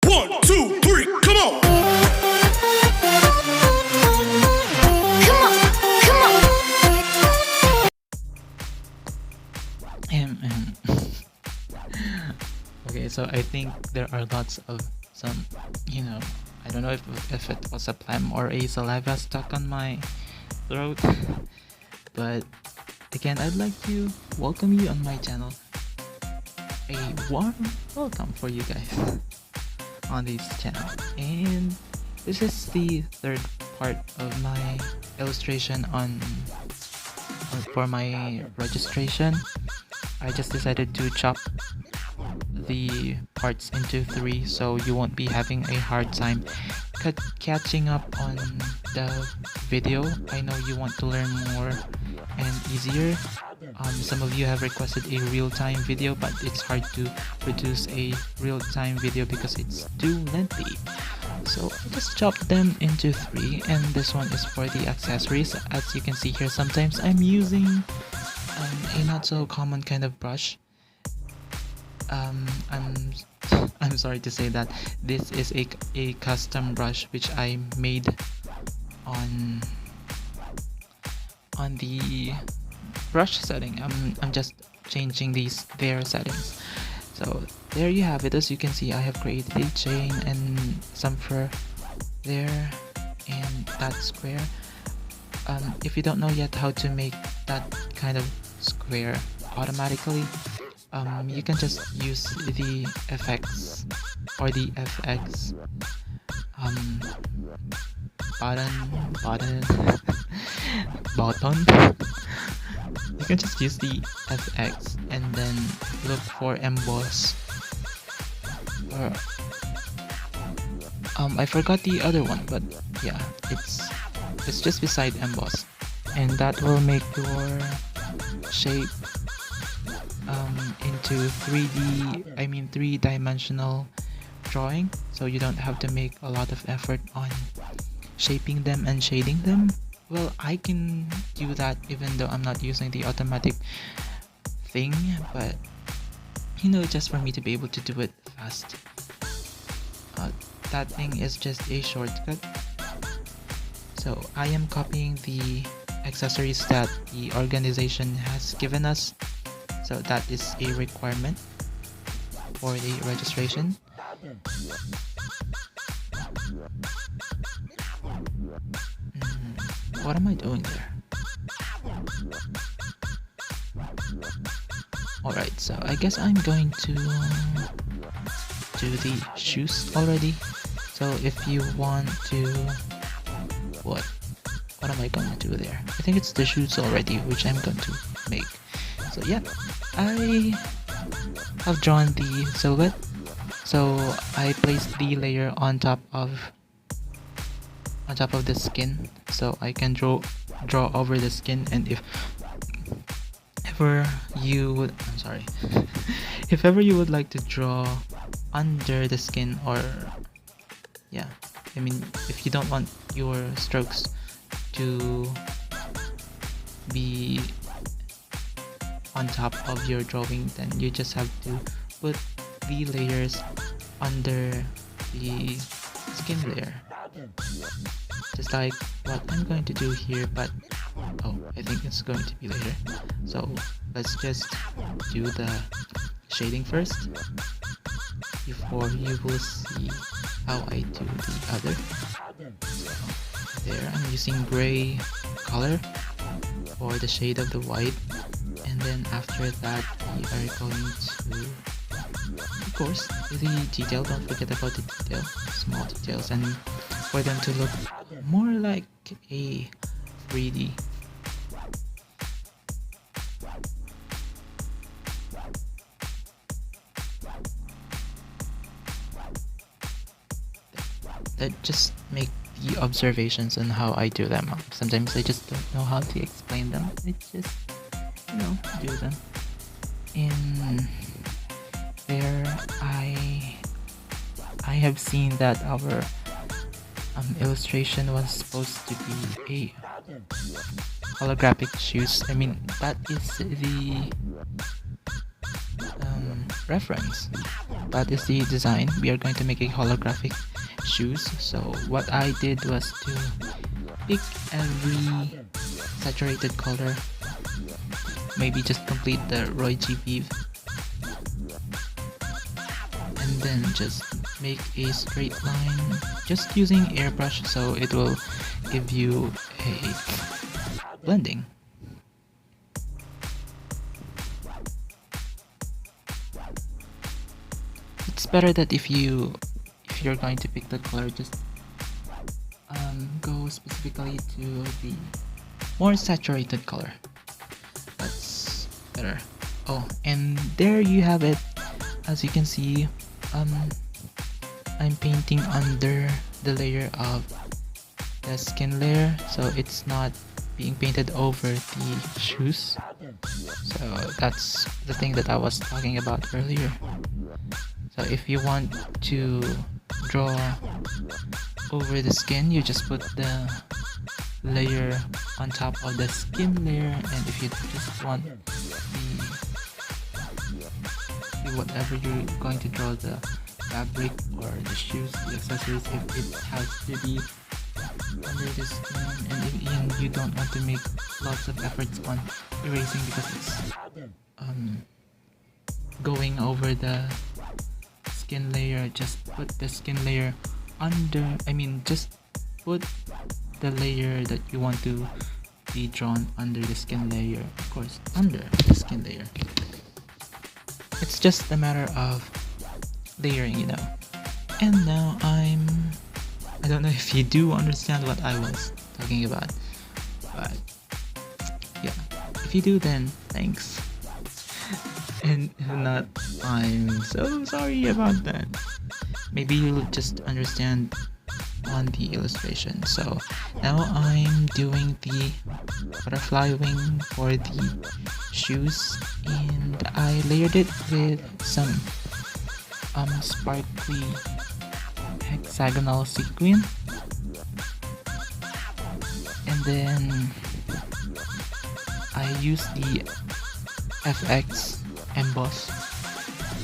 1, 2, 3, come on! Okay, so I think there are lots of some, I don't know if it was a phlegm or a saliva stuck on my throat, but again, I'd like to welcome you on my channel. A warm welcome for you guys on this channel, and this is the third part of my illustration for my registration. I just decided to chop the parts into 3 so you won't be having a hard time catching up on the video. I know you want to learn more and easier. Some of you have requested a real-time video, but it's hard to produce a real-time video because it's too lengthy. So I just chopped them into 3, and this one is for the accessories. As you can see here, sometimes I'm using a not so common kind of brush. I'm sorry to say that this is a custom brush which I made on the brush setting. I'm just changing their settings. So there you have it. As you can see, I have created a chain and some fur there and that square. If you don't know yet how to make that kind of square automatically, you can just use the FX or the FX button. You can just use the FX and then look for emboss. Or I forgot the other one, but yeah, it's just beside emboss, and that will make your shape into 3-dimensional drawing, so you don't have to make a lot of effort on shaping them and shading them. Well, I can do that even though I'm not using the automatic thing, but just for me to be able to do it fast. That thing is just a shortcut. So I am copying the accessories that the organization has given us. So that is a requirement for the registration. What am I doing there? Alright, so I guess I'm going to do the shoes already. So if you want to... What am I going to do there? I think it's the shoes already, which I'm going to make. So yeah, I have drawn the silhouette. So I placed the layer on top of the skin, so I can draw over the skin. And if ever you would, if ever you would like to draw under the skin, or if you don't want your strokes to be on top of your drawing, then you just have to put the layers under the skin layer, just like what I'm going to do here. But I think it's going to be later, so let's just do the shading first before you will see how I do the other. There, I'm using gray color for the shade of the white, and then after that we are going to, of course, the detail. Don't forget about the detail, small details, and for them to look more like a 3D. That just make the observations on how I do them. Sometimes I just don't know how to explain them. It's just, do them. In there, I have seen that our illustration was supposed to be a holographic shoes. That is the reference. that is the design. We are going to make a holographic shoes. So what I did was to pick every saturated color, maybe just complete the Roy G. Vive, and then just make a straight line just using airbrush, so it will give you a blending. It's better that if you're going to pick the color, just go specifically to the more saturated color. That's better. Oh, and there you have it. As you can see, I'm painting under the layer of the skin layer, so it's not being painted over the shoes. So that's the thing that I was talking about earlier. So if you want to draw over the skin, you just put the layer on top of the skin layer, and if you just want the whatever you're going to draw, the fabric or the shoes, the accessories, if it has to be under the skin, and you don't want to make lots of efforts on erasing because it's going over the skin layer, just put the skin layer under, just put the layer that you want to be drawn under the skin layer, of course, under the skin layer. It's just a matter of layering, And now I don't know if you do understand what I was talking about, but yeah, if you do, then thanks. And if not, I'm so sorry about that. Maybe you'll just understand on the illustration. So now I'm doing the butterfly wing for the shoes, and I layered it with some sparkly hexagonal sequin, and then I use the FX emboss.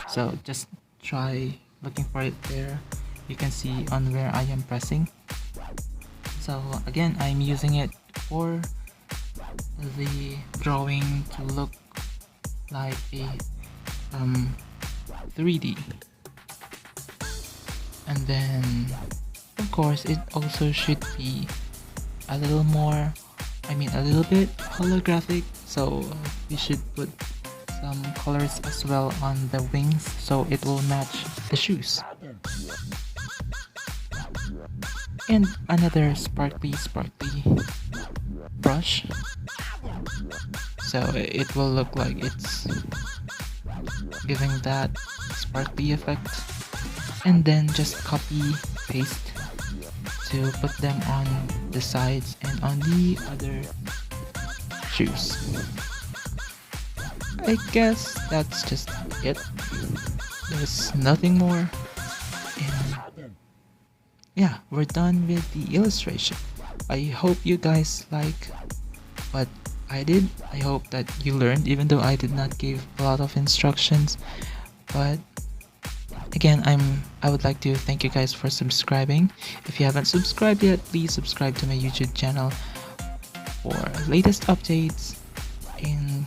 So just try looking for it there. You can see on where I am pressing. So again, I'm using it for the drawing to look like a 3D. And then of course it also should be a little bit holographic, so we should put some colors as well on the wings so it will match the shoes. And another sparkly brush, so it will look like it's giving that sparkly effect. And then just copy paste to put them on the sides and on the other shoes. I guess that's just it. There's nothing more. And yeah, we're done with the illustration. I hope you guys like what I did. I hope that you learned, even though I did not give a lot of instructions. But again, I would like to thank you guys for subscribing. If you haven't subscribed yet, please subscribe to my YouTube channel for latest updates, and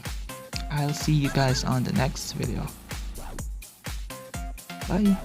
I'll see you guys on the next video. Bye.